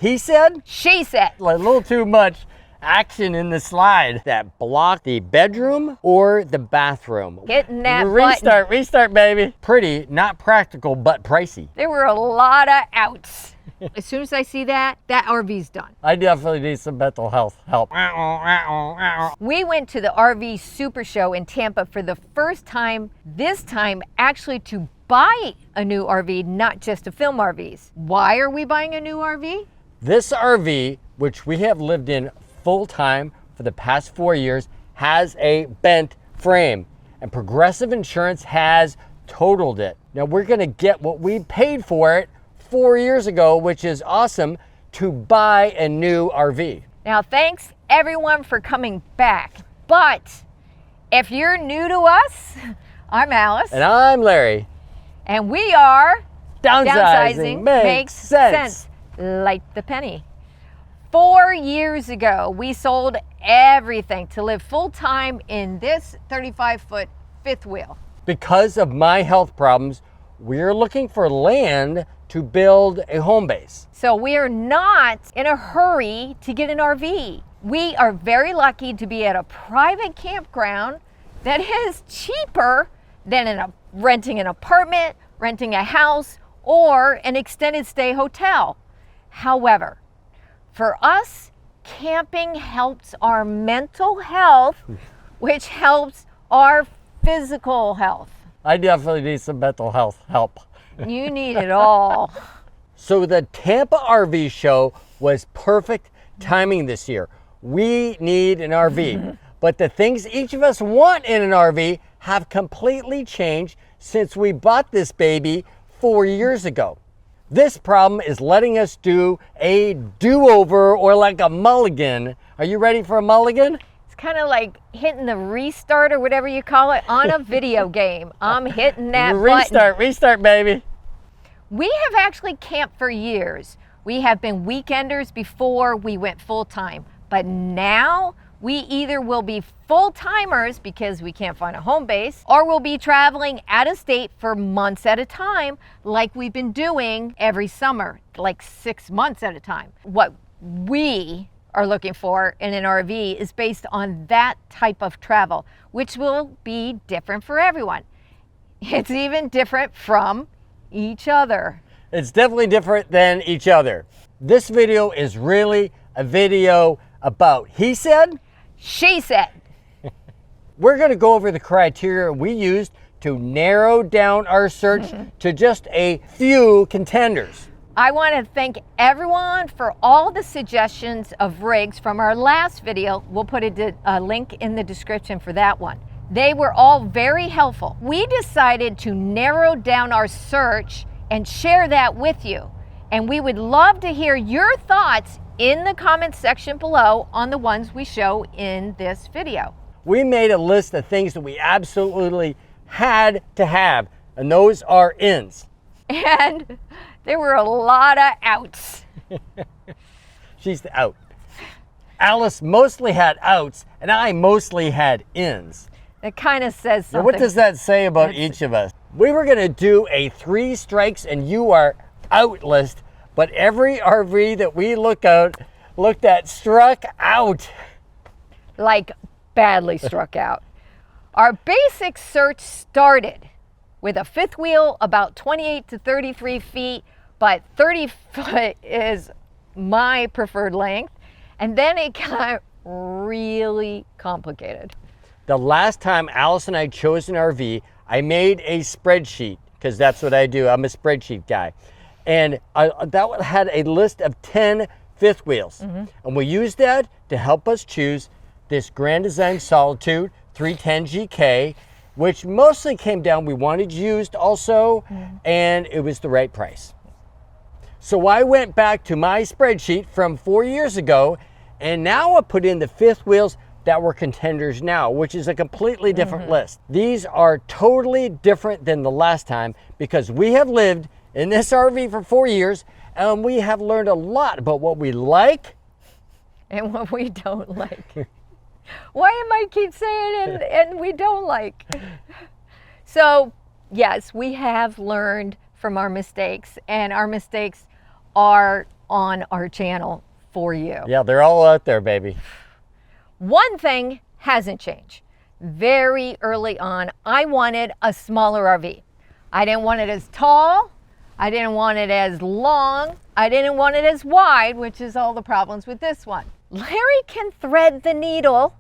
He said? She said. A little too much action in the slide that blocked the bedroom or the bathroom. Hitting that Restart, button. restart, baby. Pretty, not practical, but pricey. There were a lot of outs. As soon as I see that RV's done. I definitely need some mental health help. We went to the RV SuperShow in Tampa for the first time, this time actually to buy a new RV, not just to film RVs. Why are we buying a new RV? This RV, which we have lived in full-time for the past 4 years, has a bent frame, and Progressive Insurance has totaled it. Now we're gonna get what we paid for it 4 years ago, which is awesome, to buy a new RV. Now, thanks everyone for coming back. But if you're new to us, I'm Alice. And I'm Larry. And we are Downsizing makes sense. Like the penny. 4 years ago, we sold everything to live full-time in this 35-foot fifth wheel. Because of my health problems, we're looking for land to build a home base. So we are not in a hurry to get an RV. We are very lucky to be at a private campground that is cheaper than renting an apartment, renting a house, or an extended stay hotel. However, for us, camping helps our mental health, which helps our physical health. I definitely need some mental health help. You need it all. So the Tampa RV show was perfect timing this year. We need an RV, but the things each of us want in an RV have completely changed since we bought this baby 4 years ago. This problem is letting us do a do-over, or like a mulligan. Are you ready for a mulligan? It's kind of like hitting the restart or whatever you call it on a video game. I'm hitting that Restart, button. restart, baby. We have actually camped for years. We have been weekenders before we went full-time, but now we either will be full-timers because we can't find a home base, or we'll be traveling out of state for months at a time, like we've been doing every summer, like 6 months at a time. What we are looking for in an RV is based on that type of travel, which will be different for everyone. It's even different from each other. It's definitely different than each other. This video is really a video about he said, she said. We're going to go over the criteria we used to narrow down our search to just a few contenders. I want to thank everyone for all the suggestions of rigs from our last video. We'll put a link in the description for that one. They were all very helpful. We decided to narrow down our search and share that with you. And we would love to hear your thoughts in the comments section below on the ones we show in this video. We made a list of things that we absolutely had to have, and those are ins. And there were a lot of outs. She's the out. Alice mostly had outs, and I mostly had ins. It kind of says something. Now, what does that say about each of us? We were going to do a 3 strikes and you are out list, but every RV that we looked at struck out. Like badly struck out. Our basic search started with a fifth wheel about 28 to 33 feet, but 30 foot is my preferred length. And then it got really complicated. The last time Alice and I chose an RV, I made a spreadsheet, because that's what I do. I'm a spreadsheet guy. And that had a list of 10 fifth wheels. And we used that to help us choose this Grand Design Solitude 310 GK, which mostly came down, we wanted used also, and it was the right price. So I went back to my spreadsheet from 4 years ago, and now I put in the fifth wheels that were contenders now, which is a completely different list. These are totally different than the last time because we have lived in this RV for 4 years and we have learned a lot about what we like and what we don't like. Why am I keep saying and we don't like? So yes, we have learned from our mistakes, and our mistakes are on our channel for you. Yeah, they're all out there, baby. One thing hasn't changed. Very early on, I wanted a smaller RV. I didn't want it as tall. I didn't want it as long. I didn't want it as wide, which is all the problems with this one. Larry can thread the needle,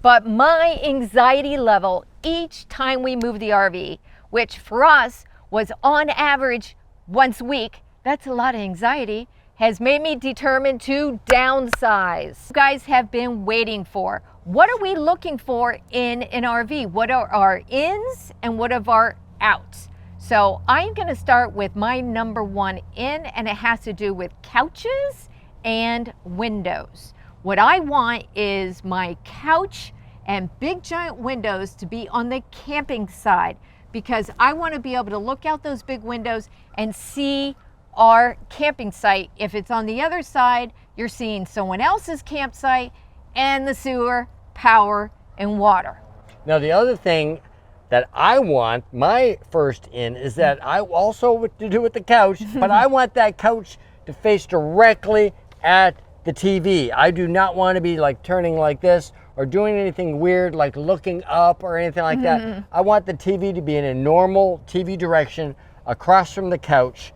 but my anxiety level each time we move the RV, which for us was on average once a week, that's a lot of anxiety, has made me determined to downsize. You guys have been waiting for. What are we looking for in an RV? What are our ins and what are our outs? So I'm gonna start with my number one in, and it has to do with couches and windows. What I want is my couch and big giant windows to be on the camping side, because I want to be able to look out those big windows and see our camping site. If it's on the other side, you're seeing someone else's campsite and the sewer, power, and water. Now, the other thing that I want, my first in, is that I also what to do with the couch, but I want that couch to face directly at the TV. I do not want to be like turning like this or doing anything weird like looking up or anything like that. I want the TV to be in a normal TV direction across from the couch,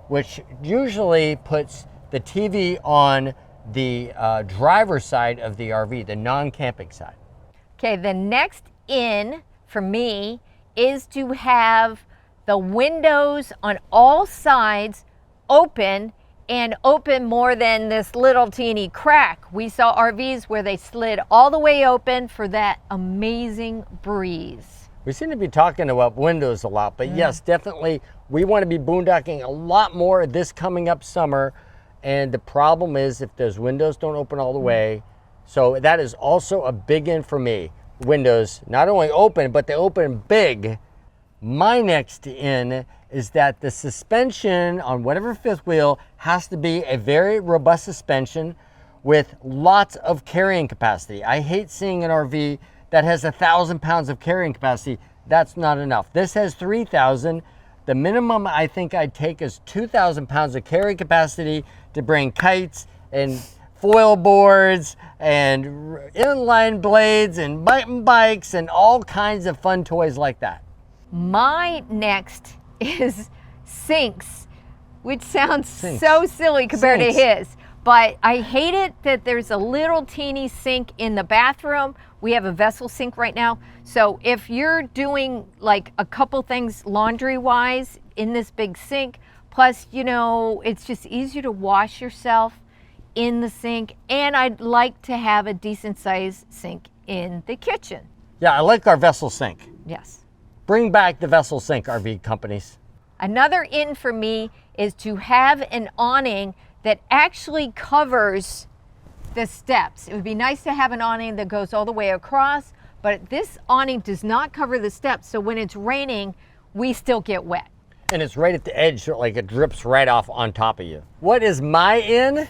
which usually puts the TV on the driver's side of the RV, the non-camping side. Okay, the next in for me is to have the windows on all sides open, and open more than this little teeny crack. We saw RVs where they slid all the way open for that amazing breeze. We seem to be talking about windows a lot, but yes, definitely we want to be boondocking a lot more this coming up summer. And the problem is if those windows don't open all the way. So that is also a big in for me. Windows not only open, but they open big. My next in is that the suspension on whatever fifth wheel has to be a very robust suspension with lots of carrying capacity. I hate seeing an RV that has 1,000 pounds of carrying capacity. That's not enough. This has 3,000. The minimum I think I'd take is 2,000 pounds of carrying capacity to bring kites and foil boards and inline blades and mountain bikes and all kinds of fun toys like that. My next is sinks, which sounds so silly compared to his, but I hate it that there's a little teeny sink in the bathroom. We have a vessel sink right now, so if you're doing like a couple things laundry wise in this big sink, plus you know it's just easier to wash yourself in the sink, and I'd like to have a decent sized sink in the kitchen. Yeah, I like our vessel sink. Yes. Bring back the vessel sink, RV companies. Another in for me is to have an awning that actually covers the steps. It would be nice to have an awning that goes all the way across, but this awning does not cover the steps, so when it's raining, we still get wet. And it's right at the edge, so like it drips right off on top of you. What is my in?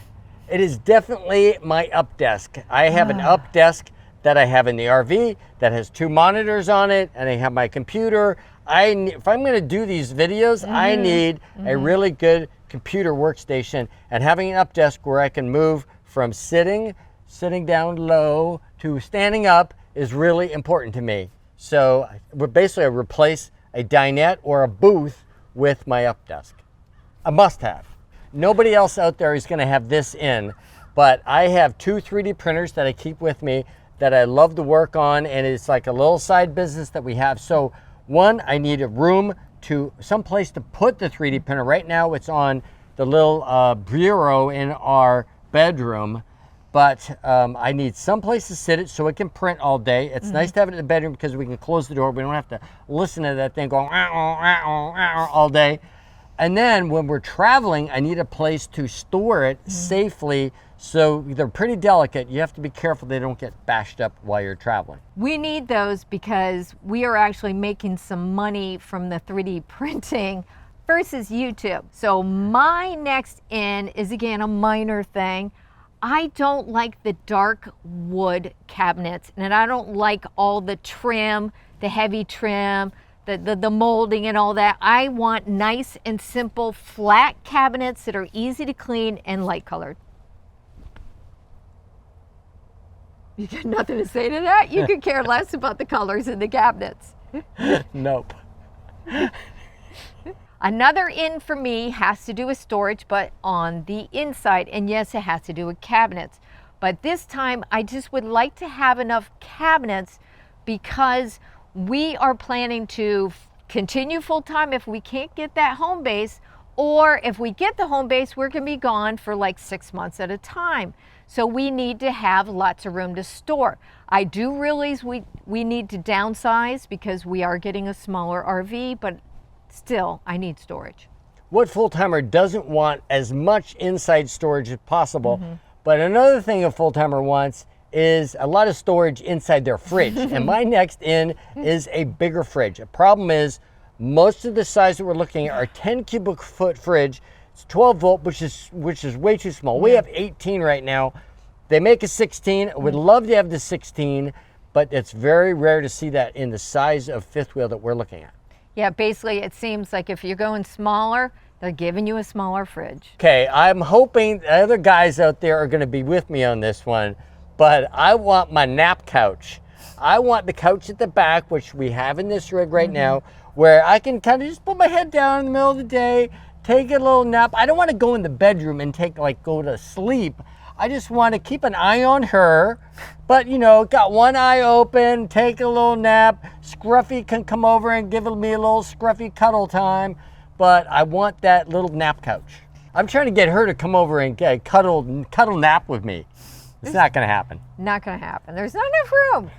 It is definitely my up desk. I have an up desk that I have in the RV that has 2 monitors on it, and I have my computer. If I'm gonna do these videos, I need a really good computer workstation, and having an up desk where I can move from sitting down low to standing up is really important to me. So basically I replace a dinette or a booth with my up desk. A must have. Nobody else out there is gonna have this in, but I have 2 3D printers that I keep with me that I love to work on, and it's like a little side business that we have. So one, I need a room some place to put the 3D printer. Right now it's on the little bureau in our bedroom, but I need some place to sit it so it can print all day. It's nice to have it in the bedroom because we can close the door. We don't have to listen to that thing going all day. And then when we're traveling, I need a place to store it safely. So they're pretty delicate. You have to be careful they don't get bashed up while you're traveling. We need those because we are actually making some money from the 3D printing versus YouTube. So my next in is again a minor thing. I don't like the dark wood cabinets, and I don't like all the trim, the heavy trim, the molding and all that. I want nice and simple flat cabinets that are easy to clean and light colored. You got nothing to say to that? You could care less about the colors in the cabinets. Nope. Another in for me has to do with storage, but on the inside. And yes, it has to do with cabinets. But this time, I just would like to have enough cabinets because we are planning to continue full-time if we can't get that home base, or if we get the home base, we're gonna be gone for like 6 months at a time. So we need to have lots of room to store. I do realize we need to downsize because we are getting a smaller RV, but still, I need storage. What full-timer doesn't want as much inside storage as possible? But another thing a full-timer wants is a lot of storage inside their fridge. And my next in is a bigger fridge. The problem is most of the size that we're looking at are 10 cubic foot fridge. It's 12 volt, which is way too small. We have 18 right now. They make a 16. I would love to have the 16, but it's very rare to see that in the size of fifth wheel that we're looking at. Yeah, basically it seems like if you're going smaller, they're giving you a smaller fridge. Okay, I'm hoping the other guys out there are gonna be with me on this one, but I want my nap couch. I want the couch at the back, which we have in this rig right now, where I can kind of just put my head down in the middle of the day, take a little nap. I don't want to go in the bedroom and go to sleep. I just want to keep an eye on her, but got one eye open, take a little nap. Scruffy can come over and give me a little scruffy cuddle time, but I want that little nap couch. I'm trying to get her to come over and cuddle nap with me. It's not going to happen. Not going to happen. There's not enough room.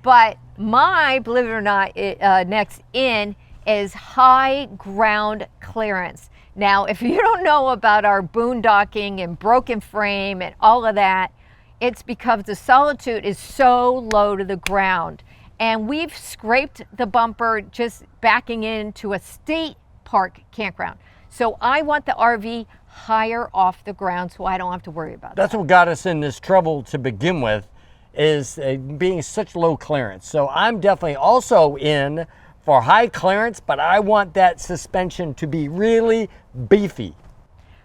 But believe it or not, next in is high ground clearance. Now, if you don't know about our boondocking and broken frame and all of that, it's because the Solitude is so low to the ground. And we've scraped the bumper just backing into a state park campground. So I want the RV higher off the ground so I don't have to worry about that. That's what got us in this trouble to begin with, is being such low clearance. So I'm definitely also in for high clearance, but I want that suspension to be really beefy.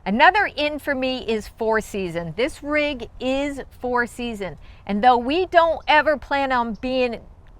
Another in for me is 4-season. This rig is 4-season. And though we don't ever plan on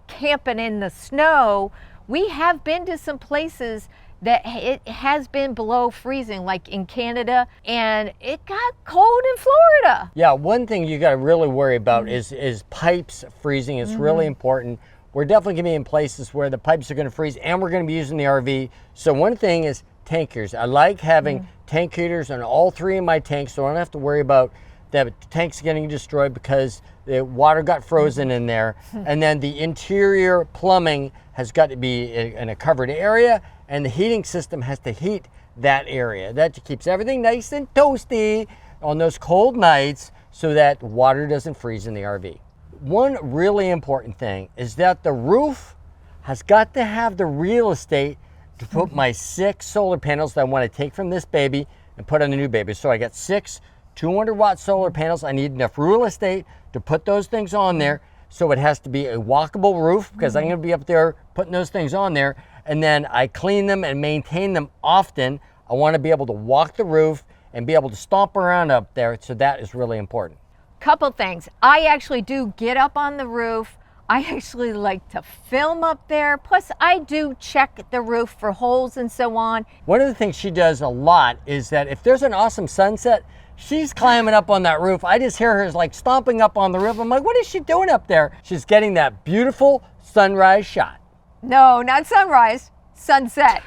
camping in the snow, we have been to some places that it has been below freezing, like in Canada, and it got cold in Florida. Yeah, one thing you got to really worry about is pipes freezing. It's really important. We're definitely going to be in places where the pipes are going to freeze, and we're going to be using the RV. So one thing is tank heaters. I like having tank heaters on all 3 of my tanks, so I don't have to worry about the tanks getting destroyed because the water got frozen in there. And then the interior plumbing has got to be in a covered area, and the heating system has to heat that area. That keeps everything nice and toasty on those cold nights so that water doesn't freeze in the RV. One really important thing is that the roof has got to have the real estate to put my 6 solar panels that I want to take from this baby and put on the new baby. So I got 6 200-watt solar panels. I need enough real estate to put those things on there. So it has to be a walkable roof because I'm going to be up there putting those things on there. And then I clean them and maintain them often. I want to be able to walk the roof and be able to stomp around up there. So that is really important. Couple things. I actually do get up on the roof. I actually like to film up there. Plus, I do check the roof for holes and so on. One of the things she does a lot is that if there's an awesome sunset, she's climbing up on that roof. I just hear her like stomping up on the roof. I'm like, what is she doing up there? She's getting that beautiful sunrise shot. No, not sunrise, sunset.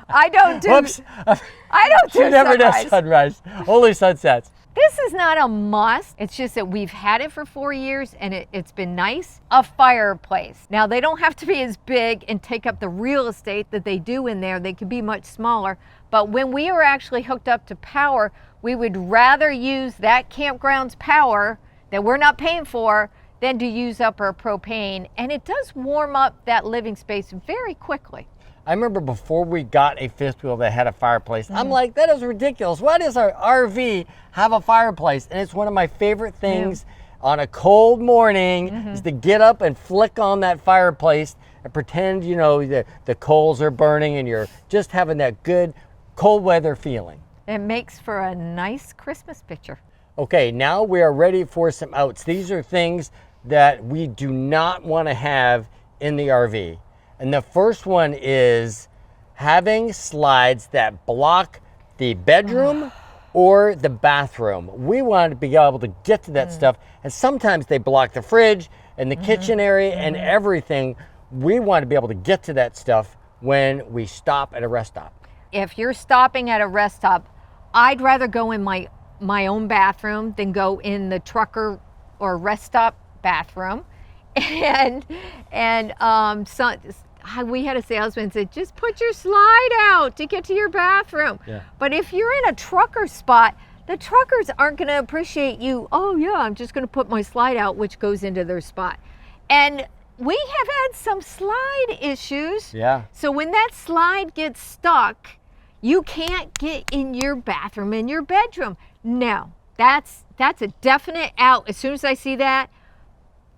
I don't do. Whoops. I don't do She never sunrise. does sunrise. Only sunsets. This is not a must. It's just that we've had it for 4 years and it's been nice. A fireplace. Now, they don't have to be as big and take up the real estate that they do in there. They can be much smaller. But when we are actually hooked up to power, we would rather use that campground's power that we're not paying for than to use up our propane. And it does warm up that living space very quickly. I remember before we got a fifth wheel that had a fireplace, I'm like, that is ridiculous. Why does our RV have a fireplace? And it's one of my favorite things on a cold morning is to get up and flick on that fireplace and pretend, you know, the coals are burning and you're just having that good cold weather feeling. It makes for a nice Christmas picture. Okay, now we are ready for some outs. These are things that we do not want to have in the RV. And the first one is having slides that block the bedroom or the bathroom. We want to be able to get to that stuff, and sometimes they block the fridge and the kitchen area and everything. We want to be able to get to that stuff when we stop at a rest stop. If you're stopping at a rest stop, I'd rather go in my own bathroom than go in the trucker or rest stop bathroom. And we had a salesman say, just put your slide out to get to your bathroom. Yeah. But if you're in a trucker spot, the truckers aren't going to appreciate you. Oh yeah, I'm just going to put my slide out, which goes into their spot. And we have had some slide issues. Yeah. So when that slide gets stuck, you can't get in your bathroom, in your bedroom. No, that's a definite out. As soon as I see that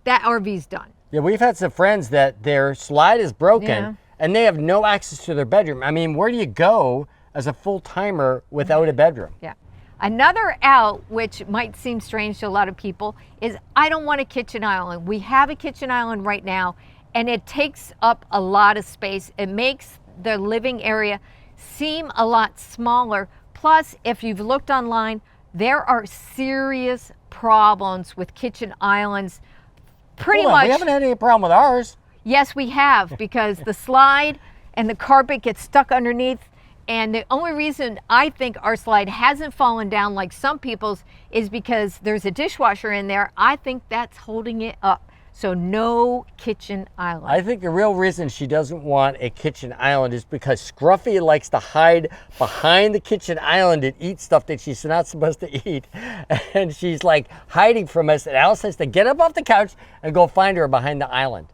RV's done. Yeah, we've had some friends that their slide is broken and they have no access to their bedroom. I mean, where do you go as a full-timer without a bedroom? Yeah. Another out, which might seem strange to a lot of people, is I don't want a kitchen island. We have a kitchen island right now, and it takes up a lot of space. It makes the living area seem a lot smaller. Plus, if you've looked online, there are serious problems with kitchen islands. Pretty much. We haven't had any problem with ours. Yes, we have, because the slide and the carpet gets stuck underneath. And the only reason I think our slide hasn't fallen down like some people's is because there's a dishwasher in there. I think that's holding it up. So no kitchen island. I think the real reason she doesn't want a kitchen island is because Scruffy likes to hide behind the kitchen island and eat stuff that she's not supposed to eat. And she's like hiding from us, and Alice has to get up off the couch and go find her behind the island.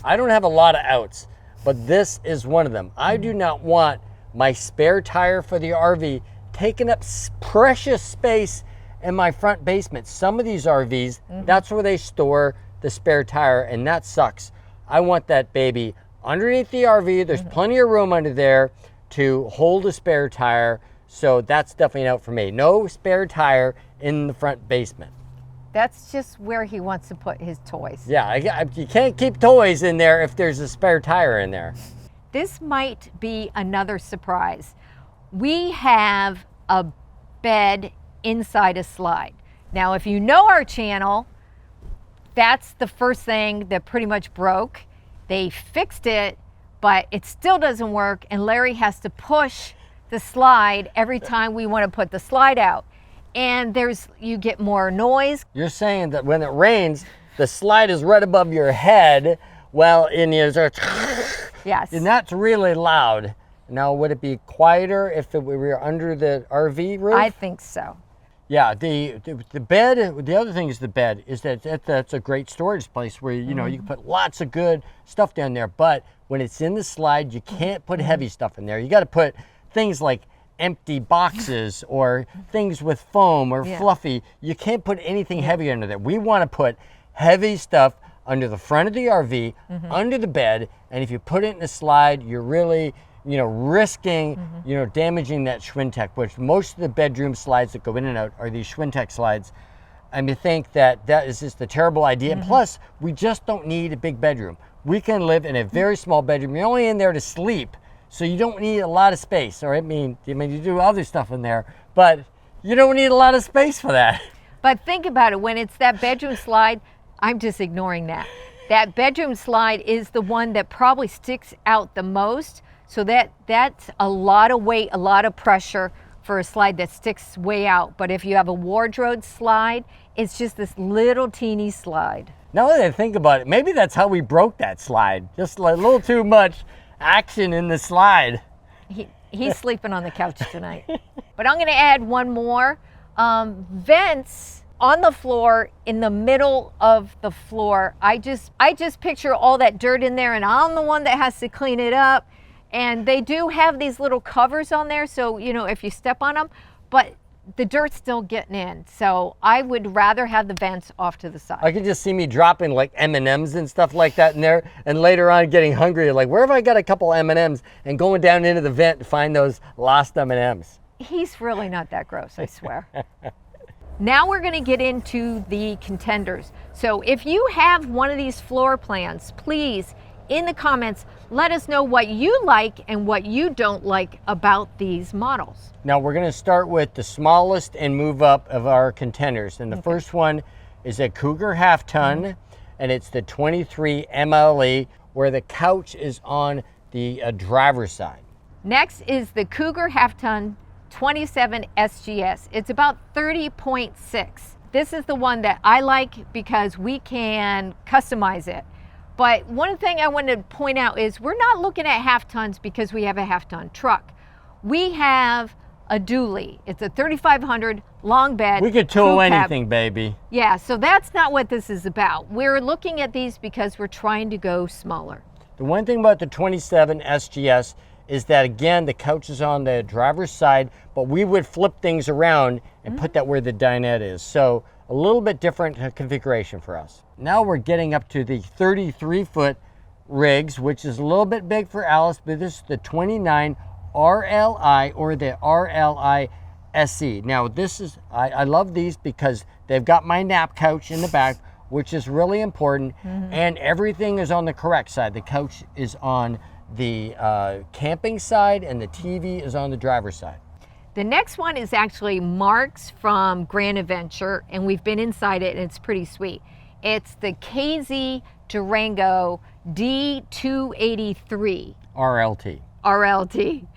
I don't have a lot of outs, but this is one of them. I do not want my spare tire for the RV taking up precious space in my front basement. Some of these RVs, that's where they store the spare tire, and that sucks. I want that baby underneath the RV. There's plenty of room under there to hold a spare tire, so that's definitely an out for me. No spare tire in the front basement. That's just where he wants to put his toys. Yeah, you can't keep toys in there if there's a spare tire in there. This might be another surprise. We have a bed inside a slide. Now, if you know our channel, that's the first thing that pretty much broke. They fixed it, but it still doesn't work, and Larry has to push the slide every time we want to put the slide out. And you get more noise. You're saying that when it rains, the slide is right above your head, well, and yes. And that's really loud. Now, would it be quieter if we were under the RV roof? I think so. Yeah, the bed, the other thing is the bed, is that's a great storage place where, you know, you can put lots of good stuff down there, but when it's in the slide, you can't put heavy stuff in there. You got to put things like empty boxes or things with foam or fluffy. You can't put anything heavy under there. We want to put heavy stuff under the front of the RV, under the bed, and if you put it in a slide, you're really, you know, risking, you know, damaging that Schwintek, which most of the bedroom slides that go in and out are these Schwintek slides. And you think that is just a terrible idea. And plus, we just don't need a big bedroom. We can live in a very small bedroom. You're only in there to sleep, so you don't need a lot of space. Or I mean, you do other stuff in there, but you don't need a lot of space for that. But think about it, when it's that bedroom slide, I'm just ignoring that. That bedroom slide is the one that probably sticks out the most. So that's a lot of weight, a lot of pressure for a slide that sticks way out. But if you have a wardrobe slide, it's just this little teeny slide. Now that I think about it, maybe that's how we broke that slide. Just a little too much action in the slide. He's sleeping on the couch tonight. But I'm going to add one more. Vents on the floor, in the middle of the floor. I just picture all that dirt in there, and I'm the one that has to clean it up. And they do have these little covers on there, so, you know, if you step on them, but the dirt's still getting in. So I would rather have the vents off to the side. I could just see me dropping like M&Ms and stuff like that in there, and later on getting hungry, like where have I got a couple M&Ms, and going down into the vent to find those lost M&Ms. He's really not that gross, I swear. Now we're gonna get into the contenders. So if you have one of these floor plans, please, in the comments, let us know what you like and what you don't like about these models. Now we're gonna start with the smallest and move up of our contenders. And the first one is a Cougar half ton, and it's the 23 MLE, where the couch is on the driver's side. Next is the Cougar half ton 27 SGS. It's about 30.6. This is the one that I like because we can customize it. But one thing I want to point out is we're not looking at half tons because we have a half ton truck. We have a dually. It's a 3500 long bed. We could tow anything, baby. Yeah, so that's not what this is about. We're looking at these because we're trying to go smaller. The one thing about the 27 SGS is that, again, the couch is on the driver's side, but we would flip things around and put that where the dinette is. So a little bit different configuration for us. Now we're getting up to the 33-foot rigs, which is a little bit big for Alice, but this is the 29 RLI or the RLI SE. Now this is, I love these because they've got my nap couch in the back, which is really important, and everything is on the correct side. The couch is on the camping side and the TV is on the driver's side. The next one is actually Marc's from Grand Adventure, and we've been inside it and it's pretty sweet. It's the KZ Durango D283 RLT. RLT.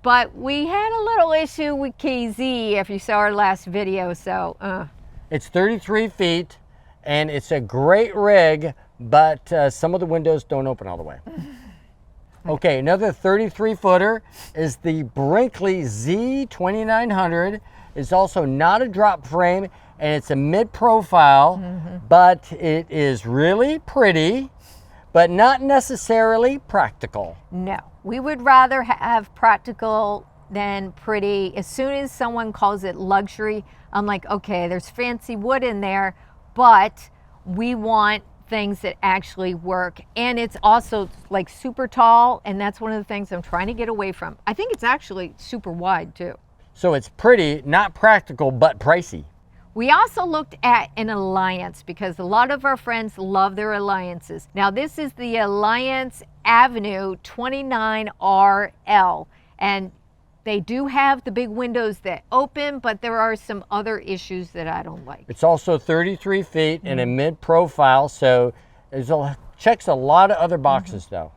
But we had a little issue with KZ if you saw our last video, so It's 33 feet and it's a great rig, but some of the windows don't open all the way. Okay, another 33 footer is the Brinkley Z2900. It's also not a drop frame and it's a mid profile, but it is really pretty, but not necessarily practical. no. We would rather have practical than pretty. As soon as someone calls it luxury, I'm like, okay, there's fancy wood in there, but we want things that actually work. And it's also like super tall, and that's one of the things I'm trying to get away from. I think it's actually super wide too. So it's pretty, not practical, but pricey. We also looked at an Alliance because a lot of our friends love their Alliances. Now this is the Alliance Avenue 29RL, and they do have the big windows that open, but there are some other issues that I don't like. It's also 33 feet and a mid profile, so it checks a lot of other boxes though.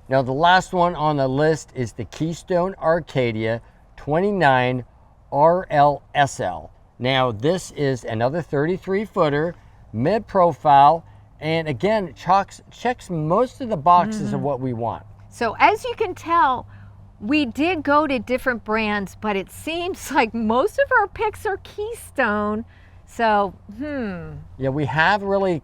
Now the last one on the list is the Keystone Arcadia 29 RLSL. Now this is another 33 footer, mid profile, and again, checks most of the boxes of what we want. So as you can tell, we did go to different brands, but it seems like most of our picks are Keystone. So, Yeah, we have really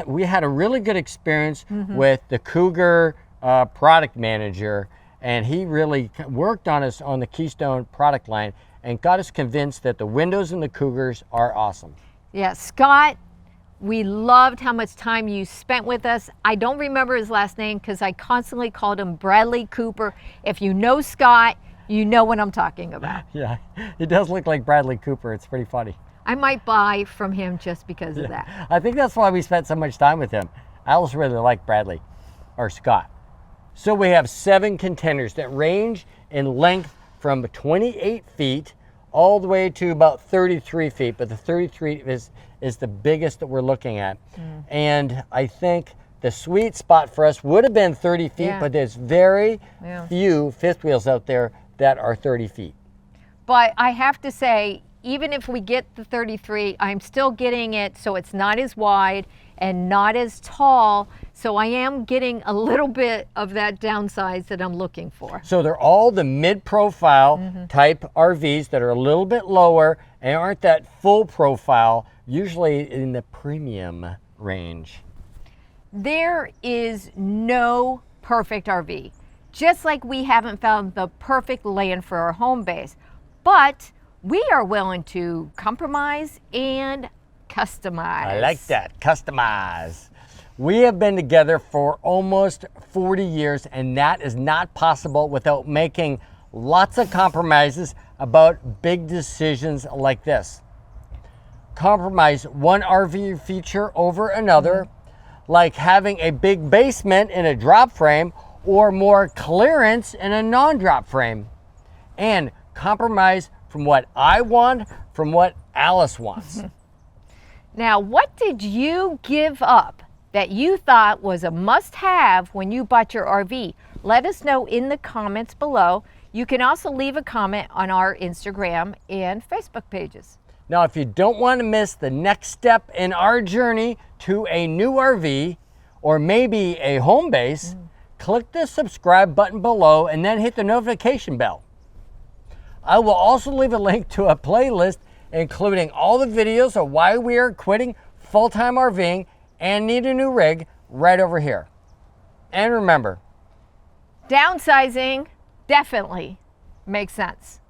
we had a really good experience with the Cougar product manager, and he really worked on us on the Keystone product line and got us convinced that the windows in the Cougars are awesome. yeah, Scott, we loved how much time you spent with us. I don't remember his last name because I constantly called him Bradley Cooper. If you know Scott, you know what I'm talking about. Yeah, it does look like Bradley Cooper. It's pretty funny. I might buy from him just because of that. I think that's why we spent so much time with him. Alice really liked Bradley, or Scott. So we have 7 contenders that range in length from 28 feet all the way to about 33 feet, but the 33 is the biggest that we're looking at. And I think the sweet spot for us would have been 30 feet, but there's very few fifth wheels out there that are 30 feet. But I have to say, even if we get the 33, I'm still getting it so it's not as wide and not as tall. So I am getting a little bit of that downsize that I'm looking for. So they're all the mid-profile type RVs that are a little bit lower and aren't that full profile, usually in the premium range. There is no perfect RV, just like we haven't found the perfect land for our home base. But we are willing to compromise and customize. I like that. Customize. We have been together for almost 40 years, and that is not possible without making lots of compromises about big decisions like this. Compromise one RV feature over another, like having a big basement in a drop frame or more clearance in a non-drop frame. And compromise from what I want from what Alice wants. Now, what did you give up that you thought was a must-have when you bought your RV? Let us know in the comments below. You can also leave a comment on our Instagram and Facebook pages. Now, if you don't want to miss the next step in our journey to a new RV or maybe a home base, click the subscribe button below and then hit the notification bell. I will also leave a link to a playlist including all the videos of why we are quitting full-time RVing and need a new rig right over here. And remember, Downsizing definitely makes sense.